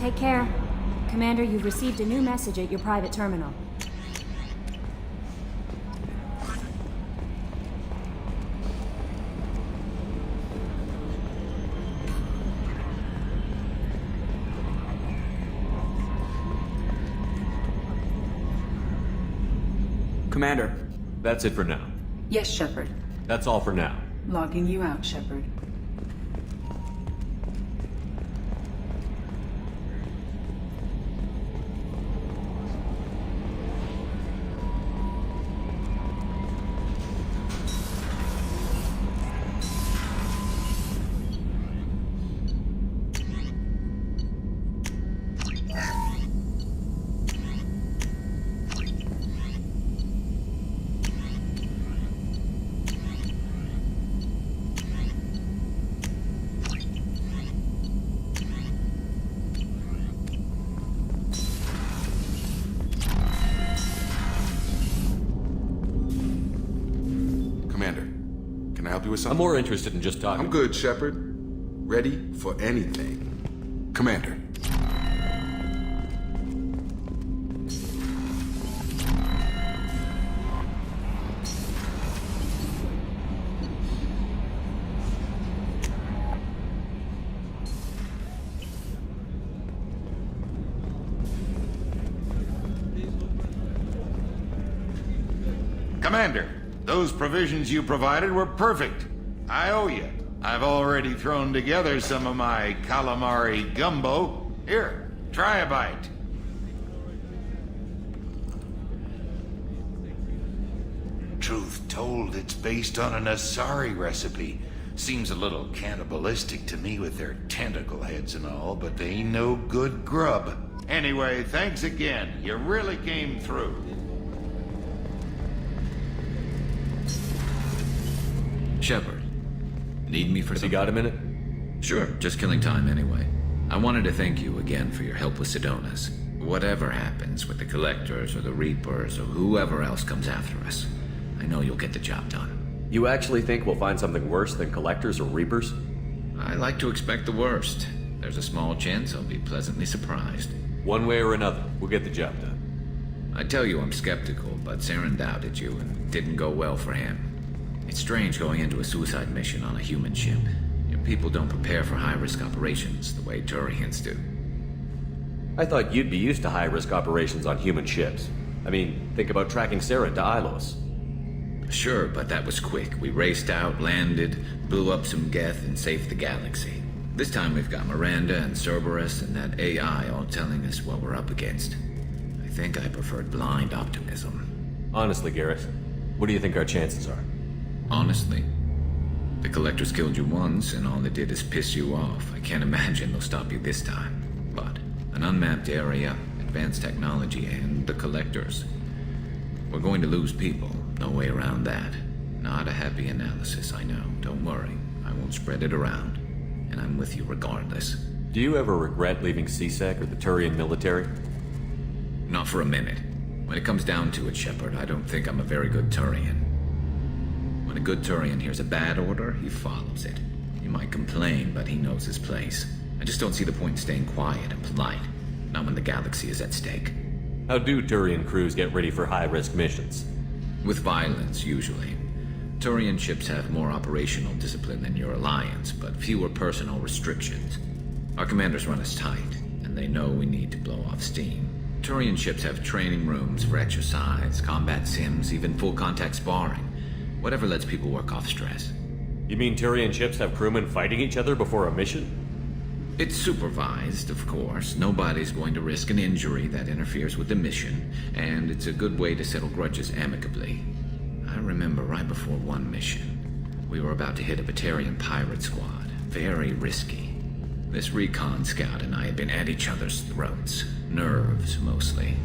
Take care. Commander, you've received a new message at your private terminal. Commander, that's it for now. Yes, Shepard. That's all for now. Logging you out, Shepard. Commander, can I help you with I'm something? more interested in just talking. I'm good, Shepard. Ready for anything. Commander. Commander, those provisions you provided were perfect. I owe you. I've already thrown together some of my calamari gumbo. Here, try a bite. Truth told, it's based on an Asari recipe. Seems a little cannibalistic to me with their tentacle heads and all, but they ain't no good grub. Anyway, thanks again. You really came through. Shepard, need me for Has he something? got a minute? Sure, just killing time anyway. I wanted to thank you again for your help with Sedona's. Whatever happens with the Collectors or the Reapers or whoever else comes after us, I know you'll get the job done. You actually think we'll find something worse than Collectors or Reapers? I like to expect the worst. There's a small chance I'll be pleasantly surprised. One way or another, we'll get the job done. I tell you I'm skeptical, but Saren doubted you and it didn't go well for him. It's strange going into a suicide mission on a human ship. Your people don't prepare for high-risk operations the way Turians do. I thought you'd be used to high-risk operations on human ships. I mean, think about tracking Sarah to Ilos. Sure, but that was quick. We raced out, landed, blew up some Geth, and saved the galaxy. This time we've got Miranda and Cerberus and that AI all telling us what we're up against. I think I preferred blind optimism. Honestly, Garrett, what do you think our chances are? Honestly, the Collectors killed you once, and all they did is piss you off. I can't imagine they'll stop you this time. But an unmapped area, advanced technology, and the Collectors. We're going to lose people. No way around that. Not a happy analysis, I know. Don't worry. I won't spread it around. And I'm with you regardless. Do you ever regret leaving CSEC or the Turian military? Not for a minute. When it comes down to it, Shepard, I don't think I'm a very good Turian. When a good Turian hears a bad order, he follows it. He might complain, but he knows his place. I just don't see the point in staying quiet and polite. Not when the galaxy is at stake. How do Turian crews get ready for high-risk missions? With violence, usually. Turian ships have more operational discipline than your alliance, but fewer personal restrictions. Our commanders run us tight, and they know we need to blow off steam. Turian ships have training rooms for exercise, combat sims, even full-contact sparring. Whatever lets people work off stress. You mean Turian ships have crewmen fighting each other before a mission? It's supervised, of course. Nobody's going to risk an injury that interferes with the mission, and it's a good way to settle grudges amicably. I remember right before one mission, we were about to hit a Batarian pirate squad. Very risky. This recon scout and I had been at each other's throats. Nerves, mostly.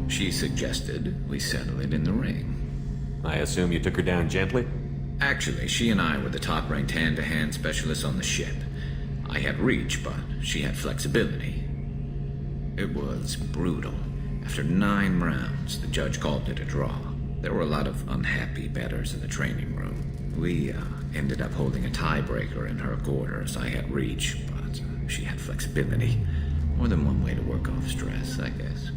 She suggested we settle it in the ring. I assume you took her down gently? Actually, she and I were the top-ranked hand-to-hand specialists on the ship. I had reach, but she had flexibility. It was brutal. After 9 rounds, the judge called it a draw. There were a lot of unhappy bettors in the training room. We ended up holding a tiebreaker in her quarters. I had reach, but she had flexibility. More than one way to work off stress, I guess.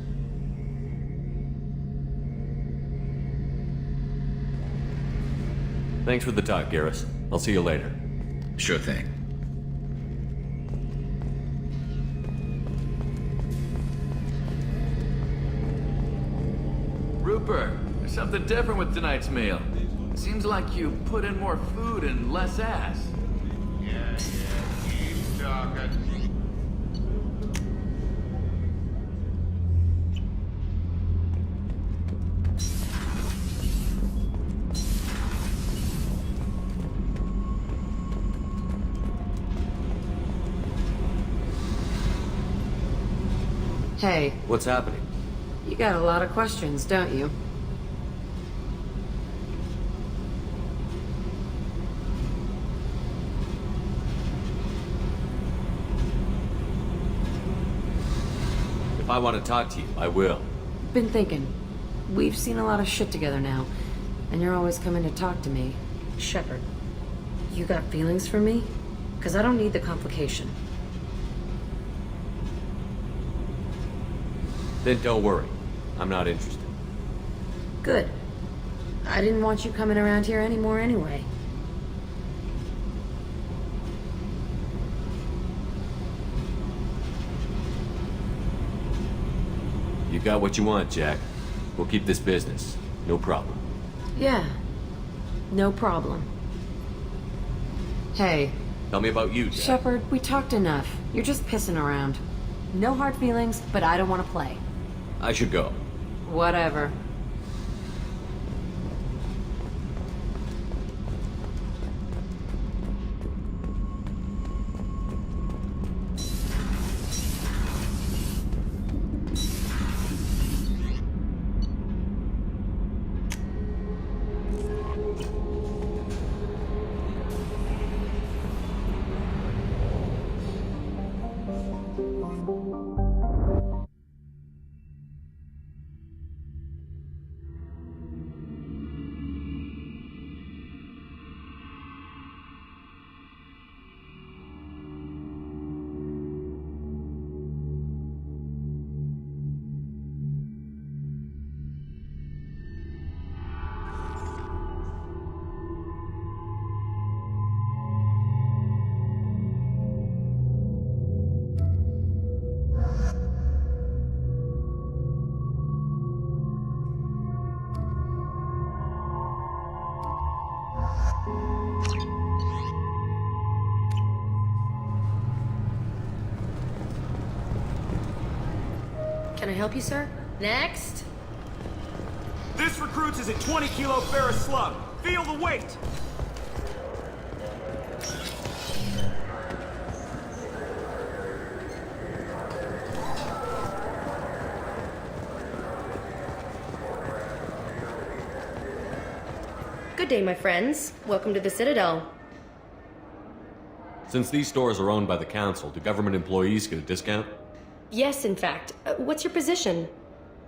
Thanks for the talk, Garrus. I'll see you later. Sure thing. Rupert, there's something different with tonight's meal. Seems like you put in more food and less ass. Yeah, keep talking. Hey, What's happening? you got a lot of questions, don't you? If I want to talk to you, I will. Been thinking. We've seen a lot of shit together now, and you're always coming to talk to me. Shepard, you got feelings for me? Because I don't need the complication. Then don't worry. I'm not interested. Good. I didn't want you coming around here anymore anyway. You got what you want, Jack. We'll keep this business. No problem. Yeah. No problem. Hey, Tell me about you, Jack. Shepard, we talked enough. You're just pissing around. No hard feelings, but I don't want to play. I should go. Whatever. Can I help you, sir? Next. This recruits is a 20-kilo ferrous slug. Feel the weight! Good day, my friends. Welcome to the Citadel. Since these stores are owned by the Council, do government employees get a discount? Yes, in fact. What's your position?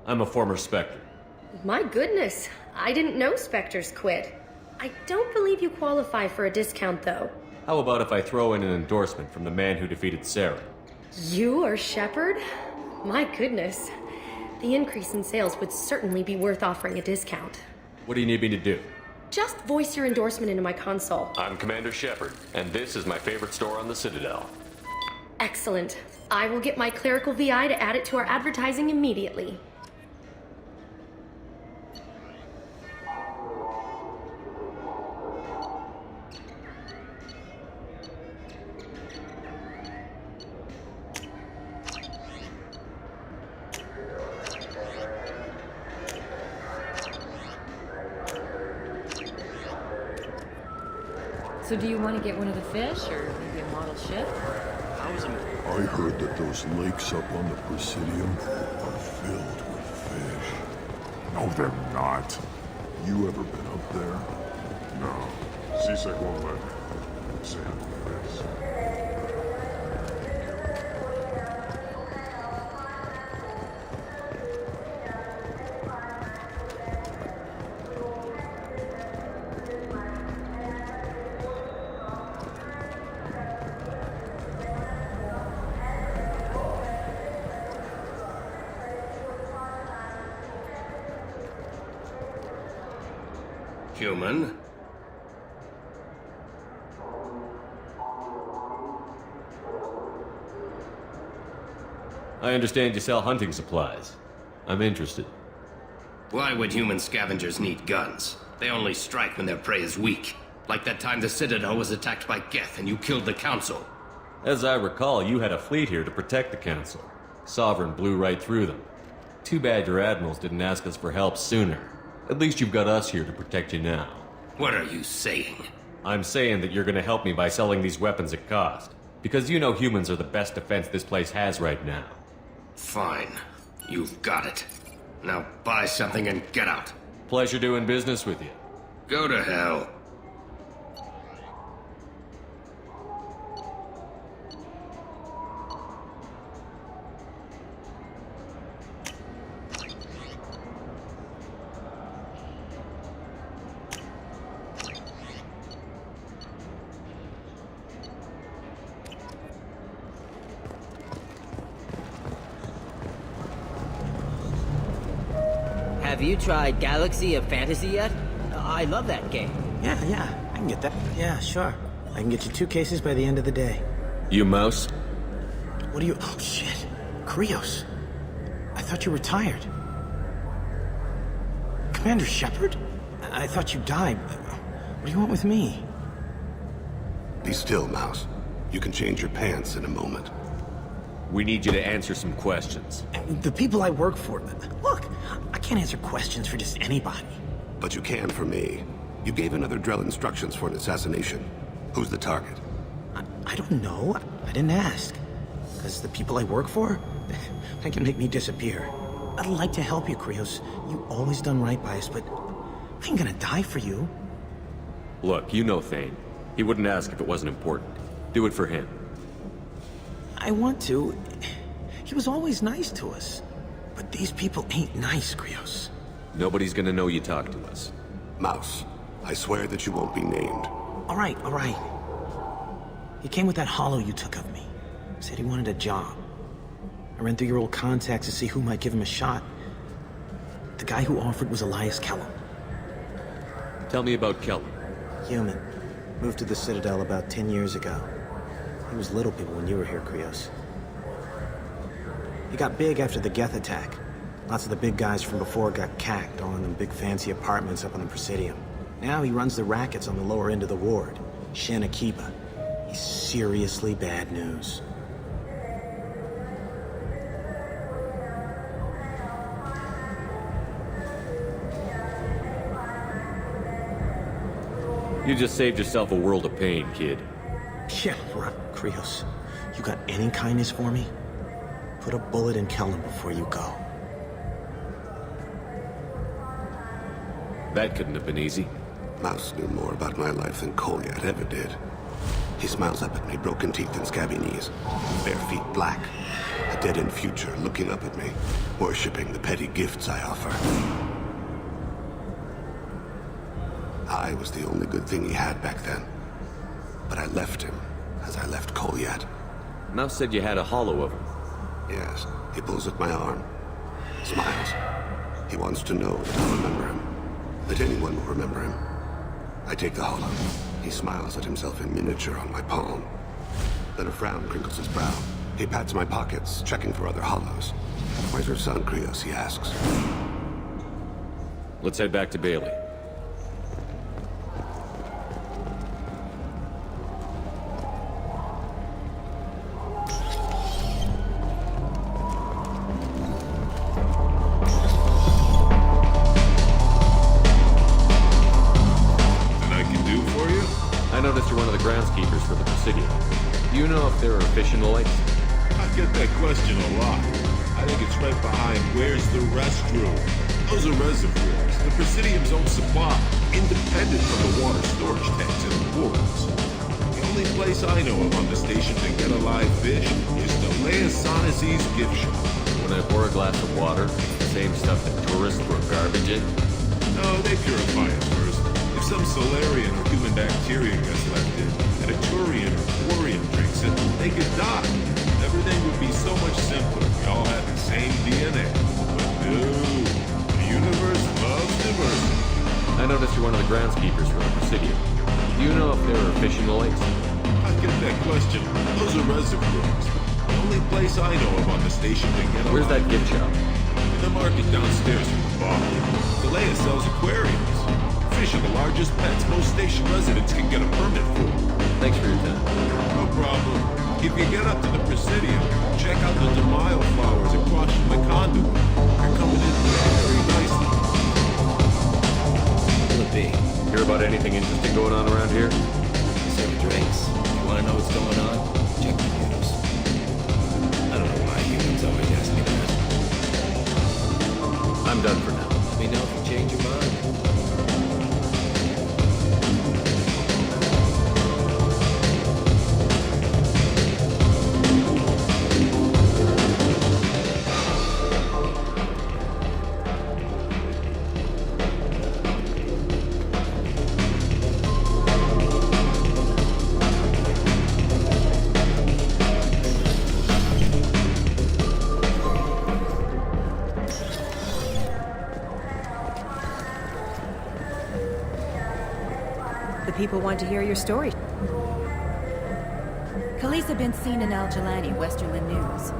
I'm a former Spectre. My goodness. I didn't know Spectres quit. I don't believe you qualify for a discount, though. How about if I throw in an endorsement from the man who defeated Sarah? You are Shepard? My goodness. The increase in sales would certainly be worth offering a discount. What do you need me to do? Just voice your endorsement into my console. I'm Commander Shepard, and this is my favorite store on the Citadel. Excellent. I will get my clerical VI to add it to our advertising immediately. So do you want to get one of the fish, or maybe a model ship? I heard that those lakes up on the Presidium are filled with fish. No, they're not. You ever been up there? No. Seasick won't let me. Say how it is. human. I understand you sell hunting supplies. I'm interested. Why would human scavengers need guns? They only strike when their prey is weak. Like that time the Citadel was attacked by Geth and you killed the Council. As I recall, you had a fleet here to protect the Council. Sovereign blew right through them. Too bad your admirals didn't ask us for help sooner. At least you've got us here to protect you now. What are you saying? I'm saying that you're gonna help me by selling these weapons at cost. Because you know humans are the best defense this place has right now. Fine. You've got it. Now buy something and get out. Pleasure doing business with you. Go to hell. Have you tried Galaxy of Fantasy yet? I love that game. Yeah, I can get that. Yeah, sure. I can get you 2 cases by the end of the day. You mouse? What do you... Oh, shit. Krios. I thought you retired. Commander Shepard? I thought you died. What do you want with me? Be still, Mouse. You can change your pants in a moment. We need you to answer some questions. The people I work for... Look, I can't answer questions for just anybody. But you can for me. You gave another Drell instructions for an assassination. Who's the target? I don't know. I didn't ask. Because the people I work for, they can make me disappear. I'd like to help you, Krios. You've always done right by us, but I ain't gonna die for you. Look, you know Thane. He wouldn't ask if it wasn't important. Do it for him. I want to. He was always nice to us. But these people ain't nice, Krios. Nobody's gonna know you talk to us. Mouse, I swear that you won't be named. All right. He came with that hollow you took of me. Said he wanted a job. I ran through your old contacts to see who might give him a shot. The guy who offered was Elias Kellum. Tell me about Kellum. Human. Moved to the Citadel about 10 years ago. He was little people when you were here, Krios. He got big after the Geth attack. Lots of the big guys from before got cacked all in them big fancy apartments up on the Presidium. Now he runs the rackets on the lower end of the ward, Shin Akiba. He's seriously bad news. You just saved yourself a world of pain, kid. Yeah, right, Krios. You got any kindness for me? Put a bullet in Kellum before you go. That couldn't have been easy. Mouse knew more about my life than Kolyat ever did. He smiles up at me, broken teeth and scabby knees. Bare feet black. A dead-end future looking up at me, worshipping the petty gifts I offer. I was the only good thing he had back then. But I left him, as I left Kolyat. Mouse said you had a hollow of him. Yes, he pulls at my arm. Smiles. He wants to know that I'll remember him. That anyone will remember him. I take the hollow. He smiles at himself in miniature on my palm. Then a frown crinkles his brow. He pats my pockets, checking for other hollows. Where's your son, Krios, he asks. Let's head back to Bailey. I noticed you're one of the groundskeepers for the Presidium. Do you know if there are efficient lights? I get that question a lot. I think it's right behind where's the restroom. Those are reservoirs, the Presidium's own supply, independent from the water storage tanks and the wards. The only place I know of on the station to get a live fish is the Leosanesi's gift shop. When I pour a glass of water, it's the same stuff that tourists throw garbage in? No, they purify it first. If some Solarian or human bacteria gets left in, and a Turian or Quarian drinks it, they could die. Everything would be so much simpler if we all had the same DNA. But no, the universe loves diversity. I noticed you're one of the groundskeepers for the Presidium. Do you know if there are fish in the lakes? I get that question. Those are reservoirs. The only place I know of on the station to get a Where's that lot- gift shop? In the market downstairs from the bar. Galea sells aquariums. Fish are the largest pets most station residents can get a permit for. Thanks for your time. No problem. If you get up to the Presidium, check out the DeMaio flowers across from the conduit. They're coming in very nicely. Will it be? Hear about anything interesting going on around here? Serve drinks. You want to know what's going on? Check the news. I don't know why humans always ask me that. I'm done for now. Let me know if you change your mind. People want to hear your story. Khaleesa been seen in Al Jelani, Westerland News.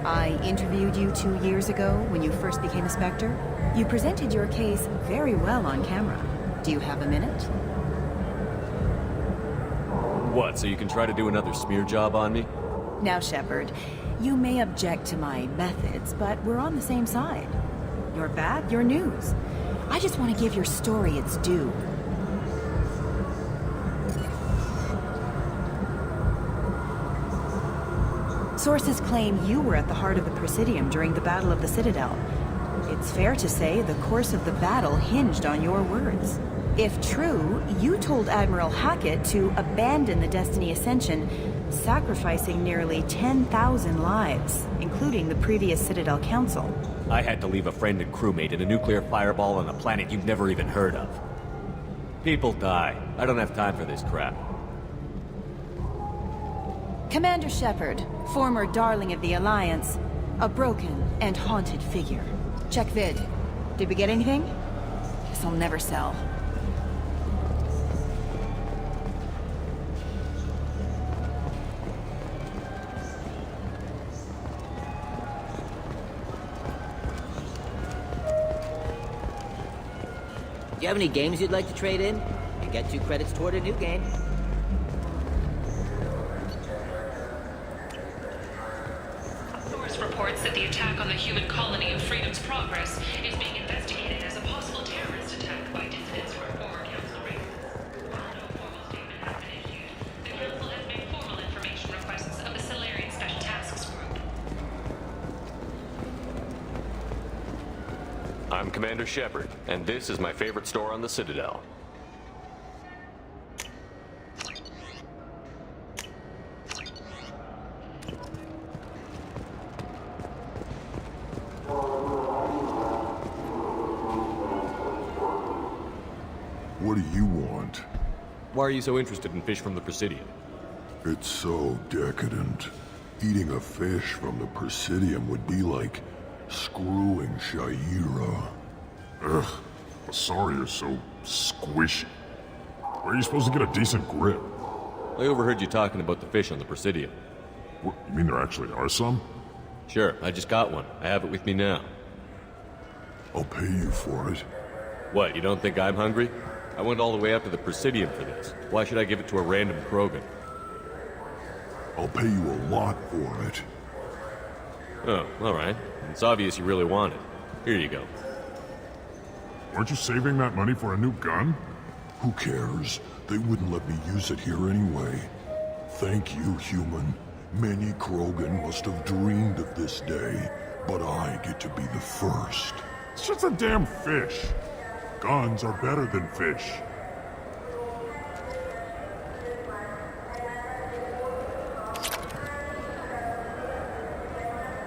I interviewed you 2 years ago when you first became a Spectre. You presented your case very well on camera. Do you have a minute? What, so you can try to do another smear job on me? Now, Shepard, you may object to my methods, but we're on the same side. You're bad, you're news. I just want to give your story its due. Sources claim you were at the heart of the Presidium during the Battle of the Citadel. It's fair to say the course of the battle hinged on your words. If true, you told Admiral Hackett to abandon the Destiny Ascension, sacrificing nearly 10,000 lives, including the previous Citadel Council. I had to leave a friend and crewmate in a nuclear fireball on a planet you've never even heard of. People die. I don't have time for this crap. Commander Shepard, former darling of the Alliance, a broken and haunted figure. Check vid. Did we get anything? This'll never sell. Do you have any games you'd like to trade in? You get 2 credits toward a new game. Source reports that the attack on the human colony of Freedom's Progress is being investigated as a possible terrorist attack by dissidents from former council ranks. While no formal statement has been issued, the council has made formal information requests of the Solarian Special Tasks Group. I'm Commander Shepard, and this is my favorite store on the Citadel. What do you want? Why are you so interested in fish from the Presidium? It's so decadent. Eating a fish from the Presidium would be like screwing Shaira. Ugh, Asari is so squishy. Where are you supposed to get a decent grip? I overheard you talking about the fish on the Presidium. What, you mean there actually are some? Sure, I just got one. I have it with me now. I'll pay you for it. What, you don't think I'm hungry? I went all the way up to the Presidium for this. Why should I give it to a random Krogan? I'll pay you a lot for it. Oh, alright. It's obvious you really want it. Here you go. Aren't you saving that money for a new gun? Who cares? They wouldn't let me use it here anyway. Thank you, human. Many Krogan must have dreamed of this day, but I get to be the first. It's just a damn fish. Guns are better than fish.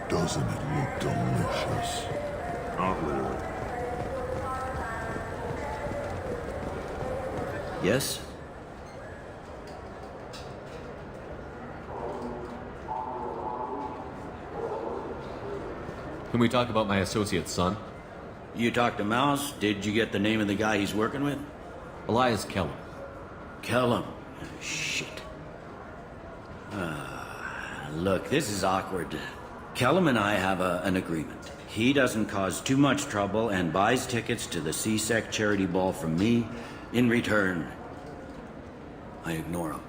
Doesn't it look delicious? Not really. Yes? Can we talk about my associate's son? You talked to Mouse? Did you get the name of the guy he's working with? Elias Kellum. Kellum? Shit. Look, this is awkward. Kellum and I have an agreement. He doesn't cause too much trouble and buys tickets to the C-Sec charity ball from me. In return, I ignore him.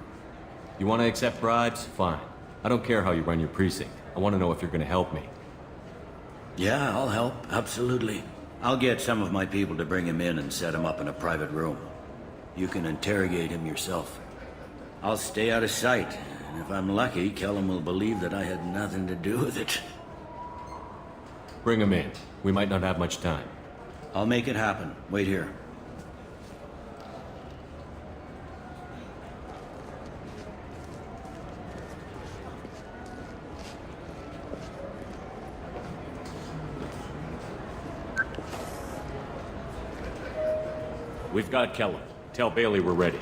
You want to accept bribes? Fine. I don't care how you run your precinct. I want to know if you're going to help me. Yeah, I'll help. Absolutely. I'll get some of my people to bring him in and set him up in a private room. You can interrogate him yourself. I'll stay out of sight. And if I'm lucky, Kellum will believe that I had nothing to do with it. Bring him in. We might not have much time. I'll make it happen. Wait here. We've got Kellum. Tell Bailey we're ready.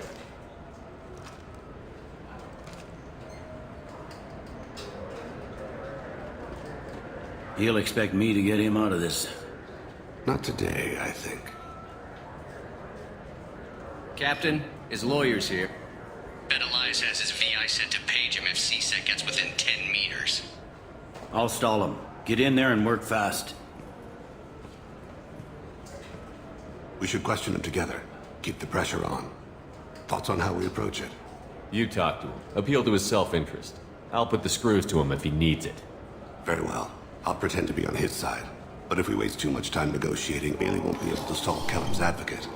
He'll expect me to get him out of this. Not today, I think. Captain, his lawyer's here. Bet Elias has his VI set to page him if C-Sec gets within 10 meters. I'll stall him. Get in there and work fast. We should question him together. Keep the pressure on. Thoughts on how we approach it? You talk to him. Appeal to his self-interest. I'll put the screws to him if he needs it. Very well. I'll pretend to be on his side. But if we waste too much time negotiating, Bailey won't be able to stall Kellum's advocate.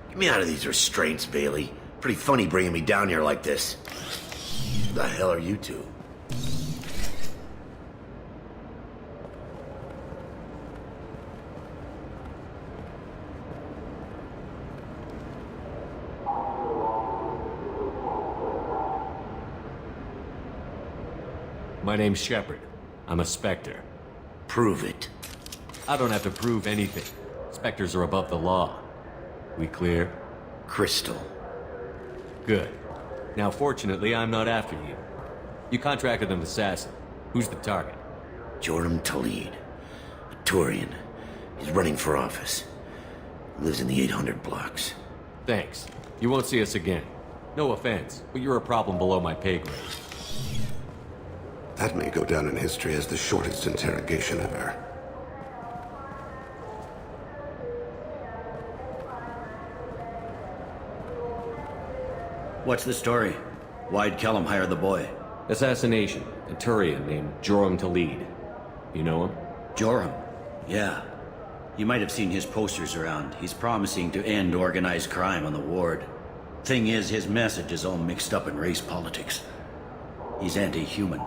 Get me out of these restraints, Bailey. Pretty funny bringing me down here like this. Who the hell are you two? My name's Shepard. I'm a Spectre. Prove it. I don't have to prove anything. Spectres are above the law. We clear? Crystal. Good. Now, fortunately, I'm not after you. You contracted an assassin. Who's the target? Joram Talid. A Turian. He's running for office. Lives in the 800 blocks. Thanks. You won't see us again. No offense, but you're a problem below my pay grade. That may go down in history as the shortest interrogation ever. What's the story? Why'd Kellum hire the boy? Assassination. A Turian named Joram Talid. You know him? Joram? Yeah. You might have seen his posters around. He's promising to end organized crime on the ward. Thing is, his message is all mixed up in race politics. He's anti-human.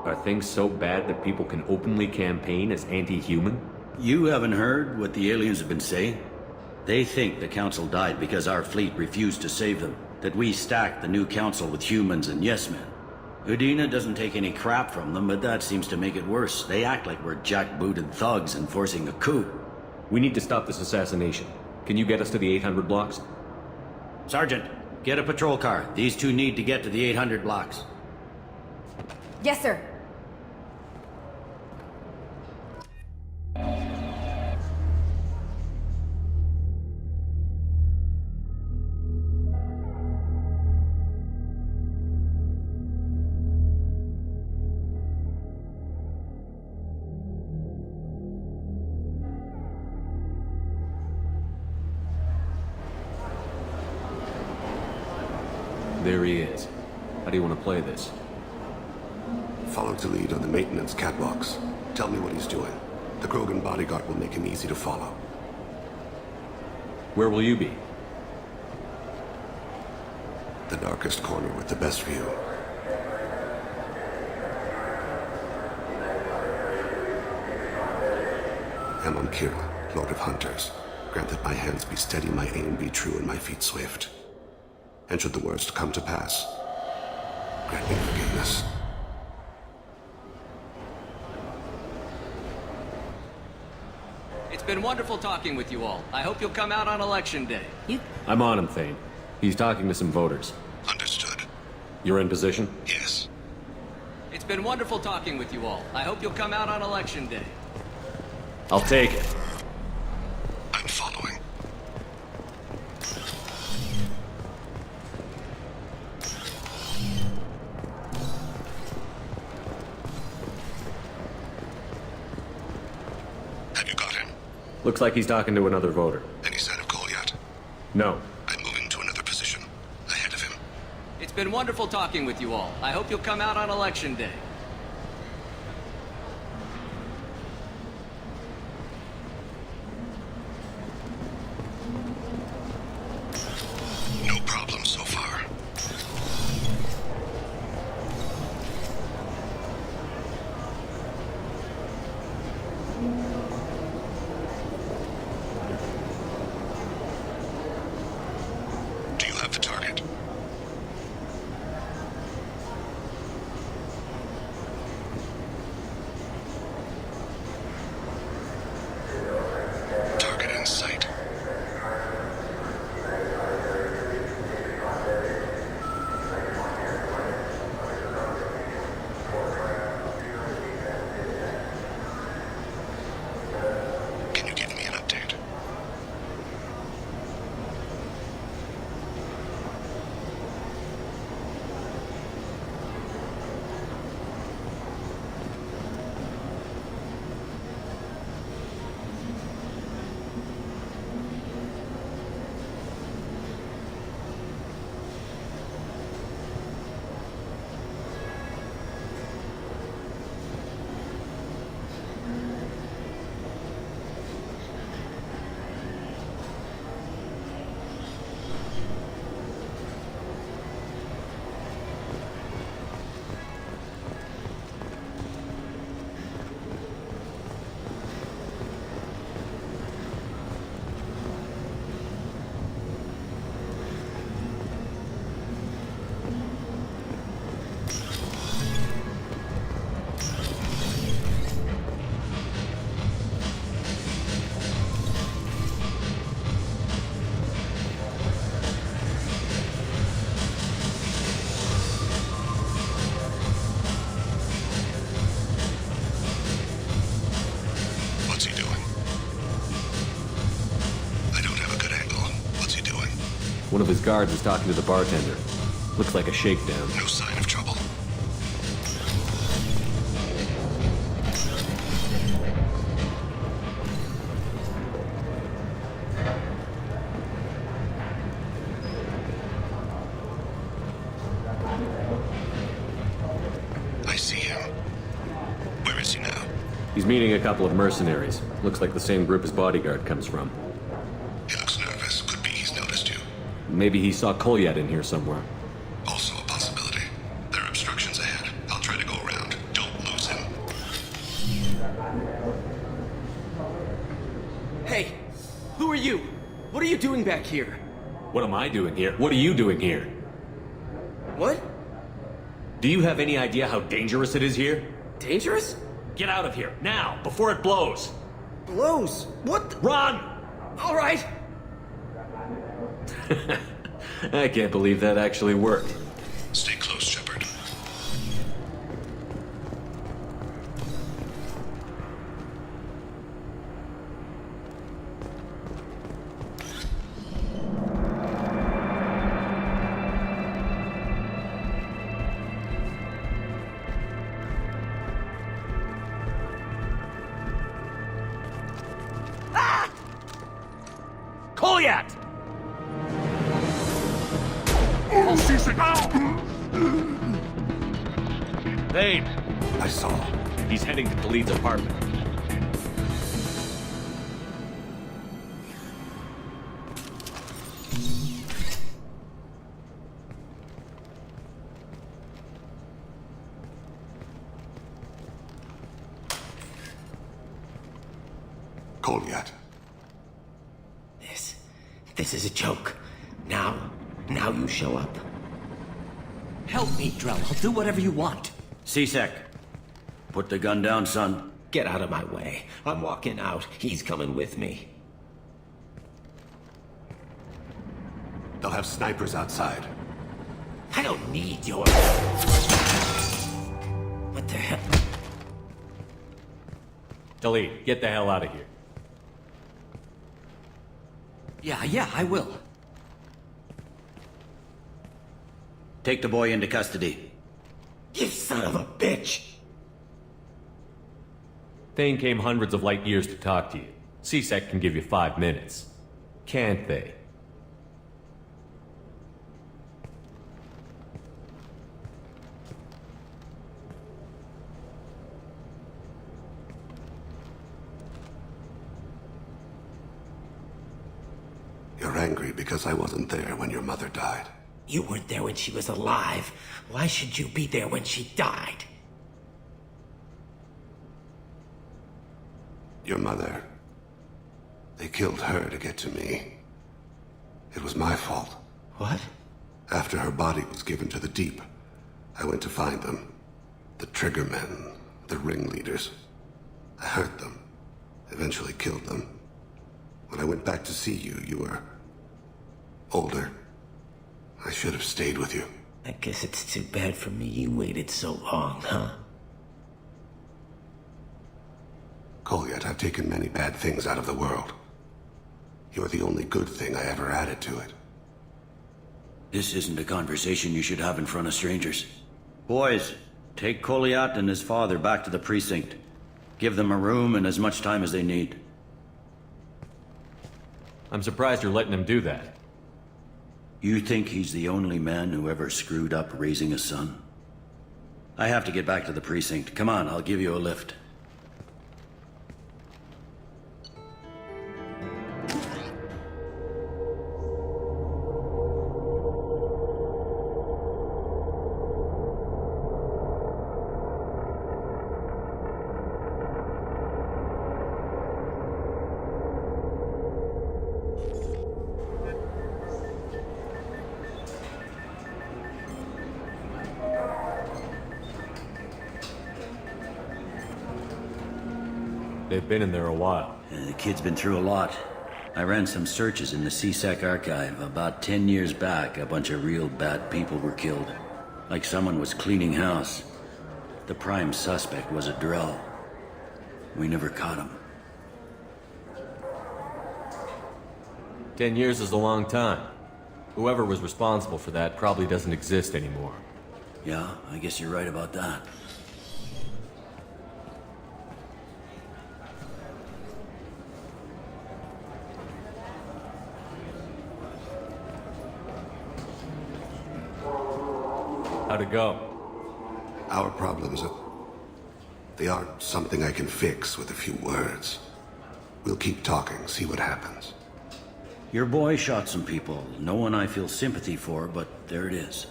Are things so bad that people can openly campaign as anti-human? You haven't heard what the aliens have been saying? They think the council died because our fleet refused to save them. That we stacked the new council with humans and yes-men. Udina doesn't take any crap from them, but that seems to make it worse. They act like we're jackbooted thugs enforcing a coup. We need to stop this assassination. Can you get us to the 800 blocks? Sergeant, get a patrol car. These two need to get to the 800 blocks. Yes, sir. There he is. How do you want to play this? Follow to lead on the maintenance catwalks. Tell me what he's doing. The Krogan bodyguard will make him easy to follow. Where will you be? The darkest corner with the best view. Amon Kira, Lord of Hunters. Grant that my hands be steady, my aim be true, and my feet swift. And should the worst come to pass, grant me forgiveness. It's been wonderful talking with you all. I hope you'll come out on election day. I'm on him, Thane. He's talking to some voters. Understood. You're in position? Yes. It's been wonderful talking with you all. I hope you'll come out on Election Day. I'll take it. I'm following. Have you got him? Looks like he's talking to another voter. Any sign of Goliath? No. I'm moving to another position. Ahead of him. It's been wonderful talking with you all. I hope you'll come out on Election Day. No problem so far. Do you have the target? Target in sight. Can you give me an update? What's he doing? I don't have a good angle. What's he doing? One of his guards is talking to the bartender. Looks like a shakedown. No sign of trouble. I see him. Where is he now? He's meeting a couple of mercenaries. Looks like the same group his bodyguard comes from. He looks nervous. Could be he's noticed you. Maybe he saw Kolyat in here somewhere. Also a possibility. There are obstructions ahead. I'll try to go around. Don't lose him. Hey, who are you? What are you doing back here? What am I doing here? What are you doing here? What? Do you have any idea how dangerous it is here? Dangerous? Get out of here, now, before it blows! Blows? What? Run! All right. I can't believe that actually worked. Stay close, Shepard. Kolyat! Babe! I saw. He's heading to Khalid's apartment. Kolyat. This is a joke. Now you show up. Help me, Drell. I'll do whatever you want. C-Sec, put the gun down, son. Get out of my way. I'm walking out. He's coming with me. They'll have snipers outside. I don't need your... What the hell? Talib, get the hell out of here. Yeah, I will. Take the boy into custody. You son of a bitch! Thane came hundreds of light years to talk to you. CSEC can give you 5 minutes. Can't they? You're angry because I wasn't there when your mother died. You weren't there when she was alive. Why should you be there when she died? Your mother. They killed her to get to me. It was my fault. What? After her body was given to the deep, I went to find them. The triggermen, the ringleaders. I hurt them. Eventually killed them. When I went back to see you, you were older. I should have stayed with you. I guess it's too bad for me you waited so long, huh? Goliath, I've taken many bad things out of the world. You're the only good thing I ever added to it. This isn't a conversation you should have in front of strangers. Boys, take Goliath and his father back to the precinct. Give them a room and as much time as they need. I'm surprised you're letting him do that. You think he's the only man who ever screwed up raising a son? I have to get back to the precinct. Come on, I'll give you a lift. They've been in there a while. The kid's been through a lot. I ran some searches in the CSEC archive. About 10 years back, a bunch of real bad people were killed. Like someone was cleaning house. The prime suspect was a Drell. We never caught him. 10 years is a long time. Whoever was responsible for that probably doesn't exist anymore. Yeah, I guess you're right about that. How'd it go? Our problems they aren't something I can fix with a few words. We'll keep talking, see what happens. Your boy shot some people. No one I feel sympathy for, but there it is.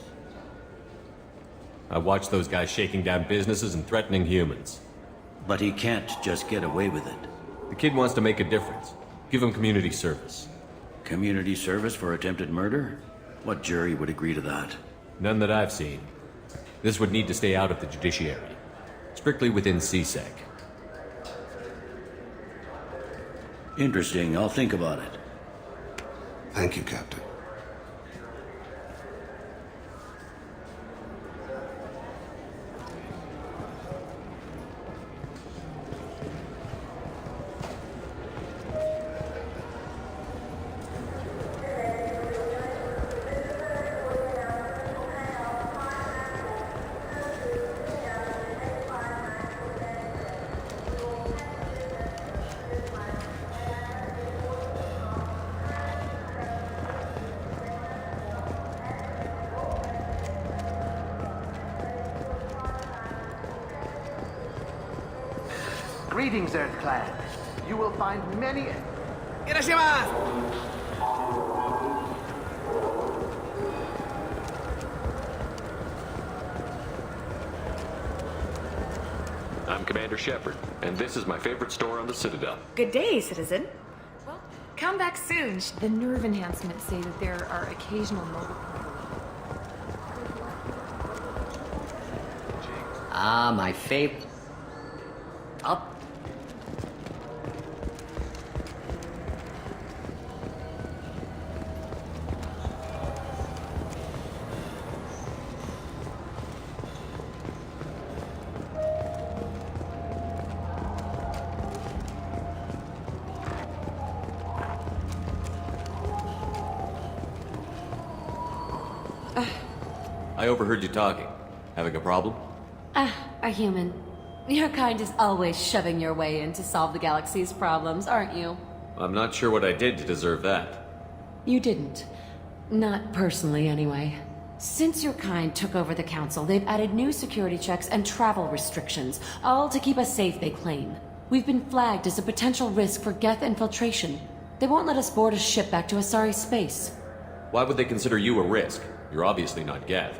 I watched those guys shaking down businesses and threatening humans. But he can't just get away with it. The kid wants to make a difference. Give him community service. Community service for attempted murder? What jury would agree to that? None that I've seen. This would need to stay out of the judiciary. Strictly within CSEC. Interesting. I'll think about it. Thank you, Captain. Greetings, Earth-clad. You will find many... I'm Commander Shepard, and this is my favorite store on the Citadel. Good day, citizen. Well, come back soon. The nerve enhancements say that there are occasional mobile... Ah, my favorite... Up. I overheard you talking. Having a problem? A human. Your kind is always shoving your way in to solve the galaxy's problems, aren't you? I'm not sure what I did to deserve that. You didn't. Not personally, anyway. Since your kind took over the council, they've added new security checks and travel restrictions, all to keep us safe, they claim. We've been flagged as a potential risk for Geth infiltration. They won't let us board a ship back to Asari space. Why would they consider you a risk? You're obviously not Geth.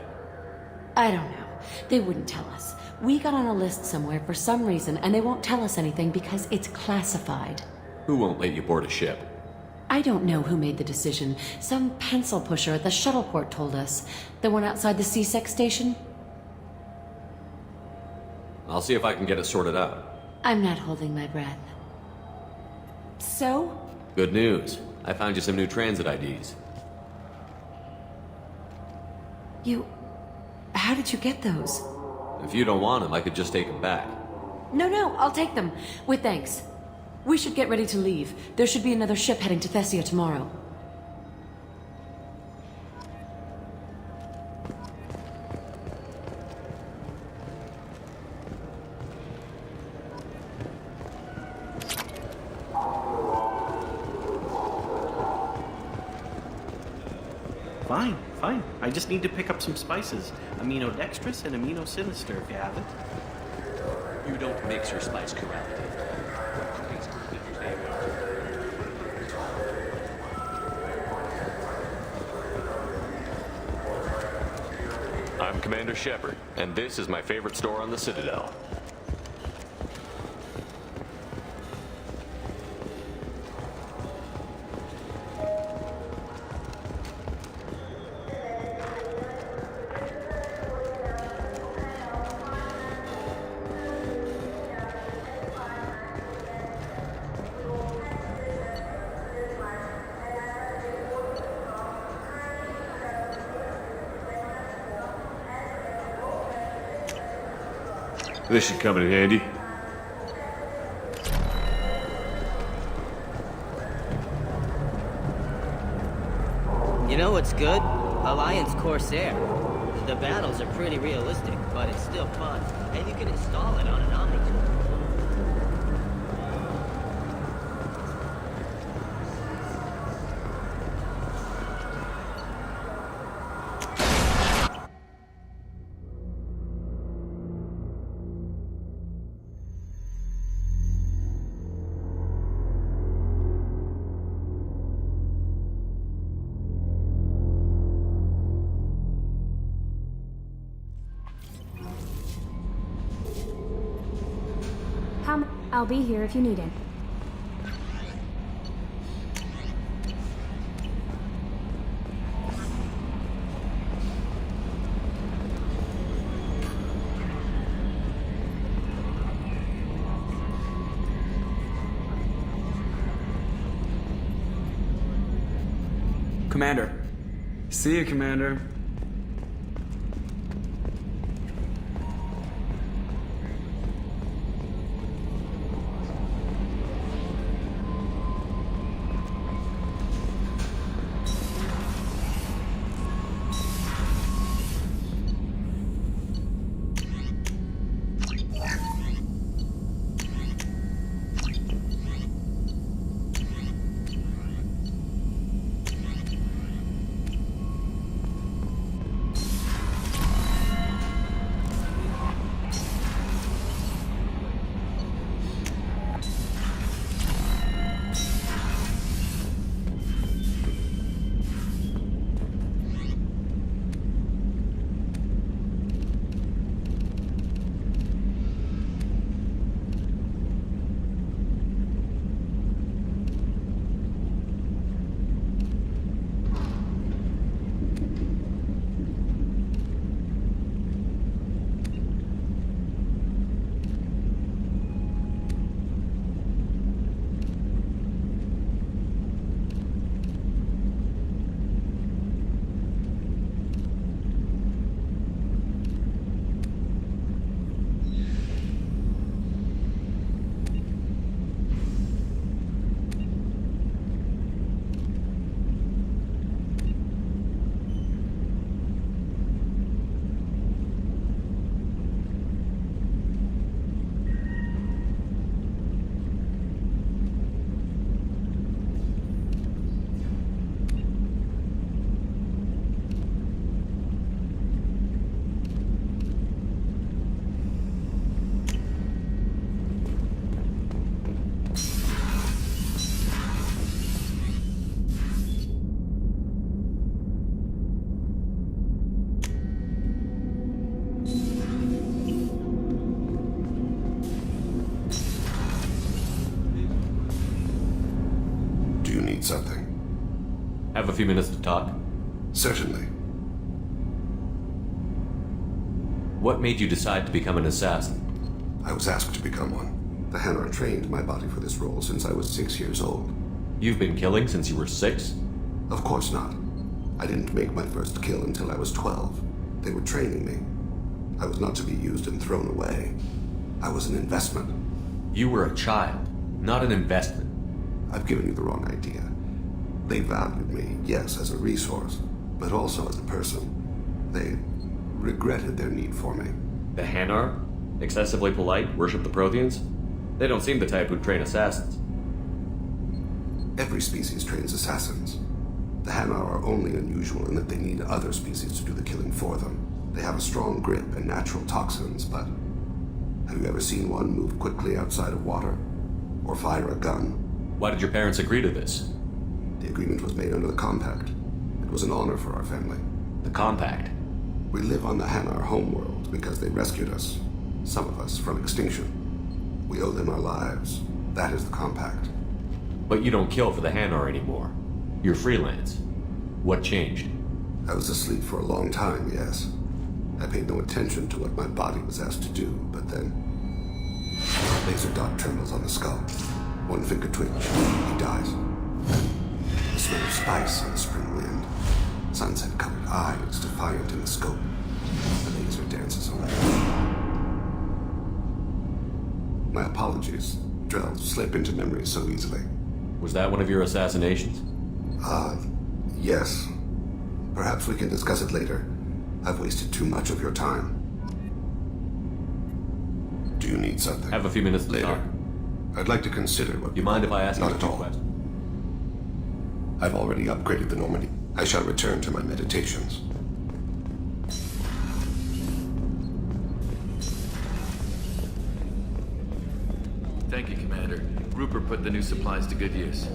I don't know. They wouldn't tell us. We got on a list somewhere for some reason, and they won't tell us anything because it's classified. Who won't let you board a ship? I don't know who made the decision. Some pencil pusher at the shuttleport told us. The one outside the C-Sec station? I'll see if I can get it sorted out. I'm not holding my breath. So? Good news. I found you some new transit IDs. How did you get those? If you don't want them, I could just take them back. No, I'll take them. With thanks. We should get ready to leave. There should be another ship heading to Thessia tomorrow. Fine. I just need to pick up some spices. Aminodextrous and aminosinister if you have it. You don't mix your spice correctly. I'm Commander Shepard, and this is my favorite store on the Citadel. This should come in handy. You know what's good? Alliance Corsair. The battles are pretty realistic, but it's still fun. And you can install it on an Omni. I'll be here if you need it. Commander. See you, Commander. few minutes to talk? Certainly. What made you decide to become an assassin? I was asked to become one. The Hanar trained my body for this role since I was 6 years old. You've been killing since you were 6? Of course not. I didn't make my first kill until I was 12. They were training me. I was not to be used and thrown away. I was an investment. You were a child, not an investment. I've given you the wrong idea. They valued me, yes, as a resource, but also as a person. They regretted their need for me. The Hanar? Excessively polite, worship the Protheans? They don't seem the type who'd train assassins. Every species trains assassins. The Hanar are only unusual in that they need other species to do the killing for them. They have a strong grip and natural toxins, but have you ever seen one move quickly outside of water? Or fire a gun? Why did your parents agree to this? The agreement was made under the Compact. It was an honor for our family. The Compact? We live on the Hanar homeworld because they rescued us, some of us, from extinction. We owe them our lives. That is the Compact. But you don't kill for the Hanar anymore. You're freelance. What changed? I was asleep for a long time, yes. I paid no attention to what my body was asked to do, but then... laser dot trembles on the skull. One finger twitch. He dies. The smell of spice on the spring wind. Sunset-colored eyes defiant in the scope. The laser dances away. My apologies. Drell slip into memory so easily. Was that one of your assassinations? Yes. Perhaps we can discuss it later. I've wasted too much of your time. Do you need something? Have a few minutes to later. talk. I'd like to consider what... You mind if I ask you Not a at few all. questions? I've already upgraded the Normandy. I shall return to my meditations. Thank you, Commander. Rupert put the new supplies to good use.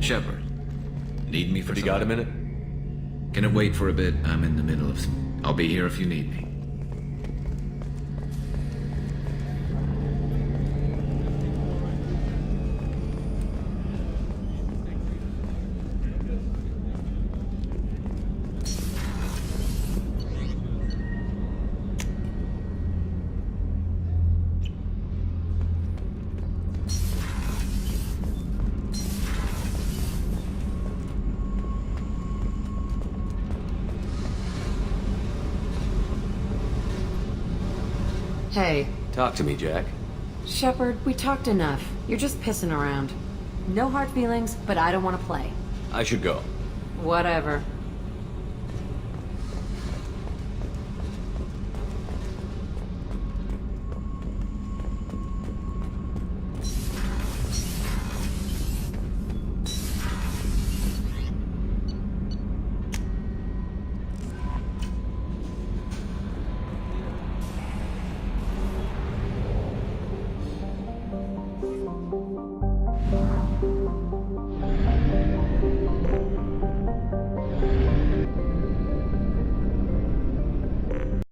Shepard, need me for You got a minute? Can it wait for a bit? I'm in the middle of some... I'll be here if you need me. Hey. Talk to me, Jack. Shepard, we talked enough. You're just pissing around. No hard feelings, but I don't want to play. I should go. Whatever.